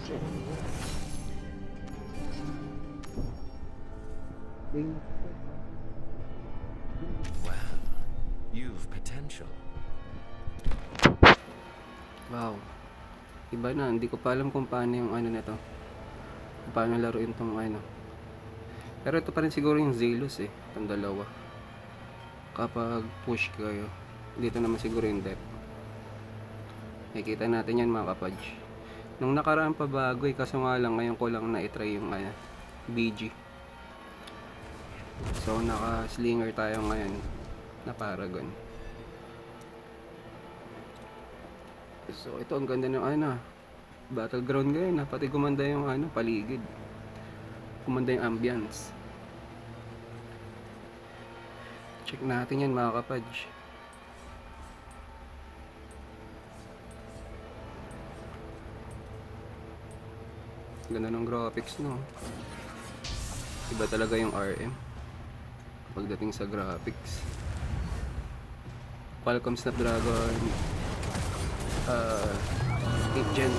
Well, you've potential. Wow. Iba na, hindi ko pa alam kung paano yung ano nito. Kung paano laruin tong ano. Pero ito pa rin siguro yung Zelos eh, itong dalawa. Kapag push kayo, dito naman siguro yung deck. Nakikita natin yan mga kapadj. Nung nakaraan pa bago eh, kaso nga lang ngayon ko lang na-try yung ano, BG. So naka-slinger tayo ngayon na Paragon. So ito ang ganda ng ano, battleground ngayon, pati gumanda yung ano, paligid. Gumanda yung ambience. Check natin yan mga kapadj. Ganda ng graphics no. Iba talaga yung RM pagdating sa graphics. Qualcomm Snapdragon 8 Gen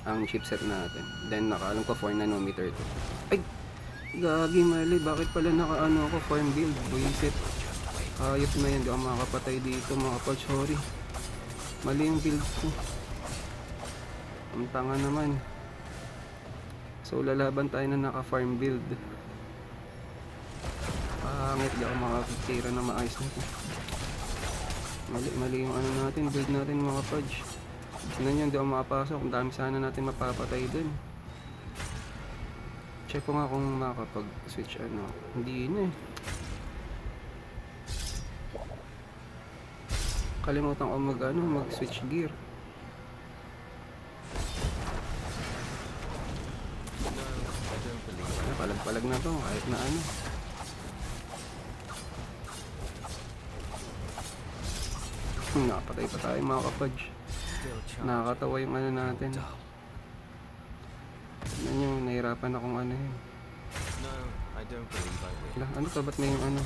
3 ang chipset natin. Then nakaalam ko 4 nanometer to. Ay! Gagi mali. Bakit pala nakaano ako farm build? Buisit. Hayop na yan. Di ako makakapatay dito mga kapal. Sorry. Mali yung build ko. Ang tanga naman. So lalaban tayo na naka farm build. Pangit. Di ako makakitira na maayos nito. Mali yung ano natin. Build natin mga kapal. Tignan nyo, hindi ako makapasok. Ang dami sana natin mapapatay dun. Check ko nga kung makapag-switch ano. Hindi na eh. Kalimutan ko mag-switch gear. Palag-palag na to, kahit na ano. Nakapatay pa tayo mga kapadj. Nakakatawa yung ano natin. Tignan nyo, nahirapan akong ano yun. Ano to, ba't may yung ano?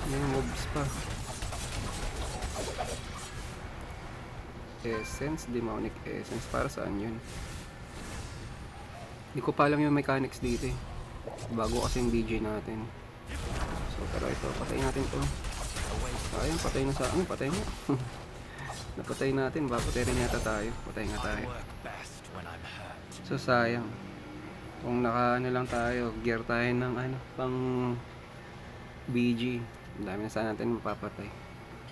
May moves pa. Essence, demonic essence. Para saan yun? Hindi ko pa alam yung mechanics dito eh. Bago kasi yung BJ natin. So tara ito, patayin natin to. Sayang, patay na sa akin. Patay na. Napatay natin, papatay rin yata tayo. Patay nga tayo. So sayang. Kung naka ano lang tayo, gear tayo ng ano, pang BG. Ang dami na sana natin mapapatay.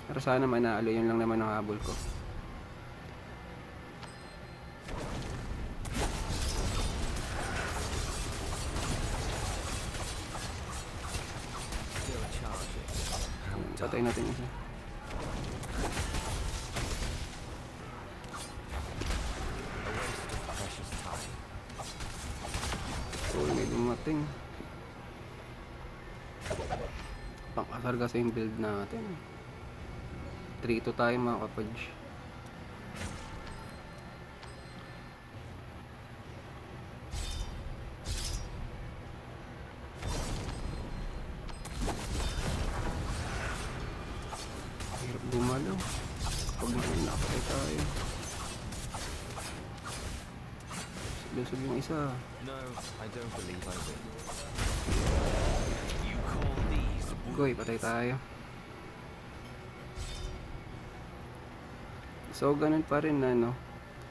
Pero sana manalo, yun lang naman ang habol ko. Patay natin isa. So may dumating. Pangkasar kasi yung build natin. 3-2 tayo mga kapadj. Hirap gumalaw kapag nakapatay tayo. Lusog yung isa. No, I don't believe I will. You call these Goy, patay tayo. So ganun pa rin na no.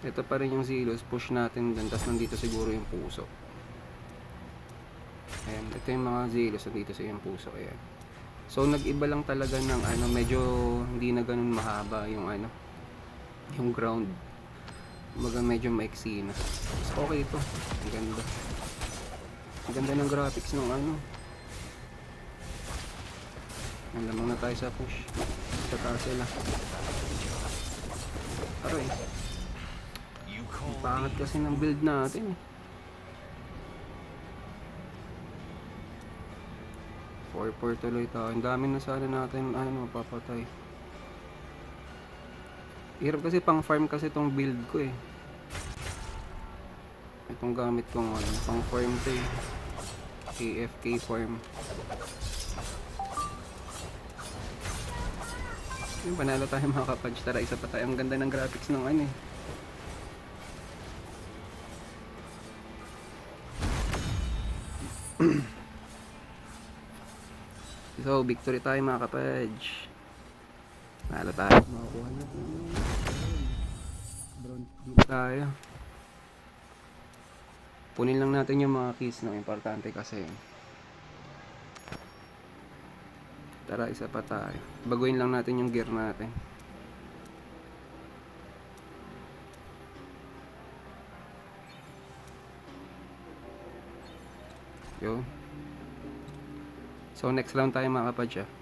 Ito pa rin yung Zelos, push natin dun, tapos nandito siguro yung puso. Ayan, ito yung mga Zelos, nandito sa yung puso. Ayan. So nag-iba lang talaga ng ano, medyo hindi na ganun mahaba yung ano, yung ground. Baga medyo maiksi na. So, okay ito. Ang ganda. Ang ganda ng graphics ng ano. Ang lamang na tayo sa push. Sa taas sila. Aray. Ang pangat kasi ng build natin. 4-4 tuloy tayo. Ang dami na sana natin ano, mapapatay. Hirap kasi pang farm kasi itong build ko eh. Itong gamit kong ano, pang farm to eh. AFK farm. Yung panalo tayo mga kapadj. Tara, isa pa tayo. Ang ganda ng graphics ng ano eh. So, victory tayo mga kapage. Nalo tayo. Makakuha na po. Bronze din tayo. Punin lang natin yung mga keys, no? Importante kasi. Tara, isa pa tayo. Baguhin lang natin yung gear natin. Yun. So, next round tayo mga kapatid.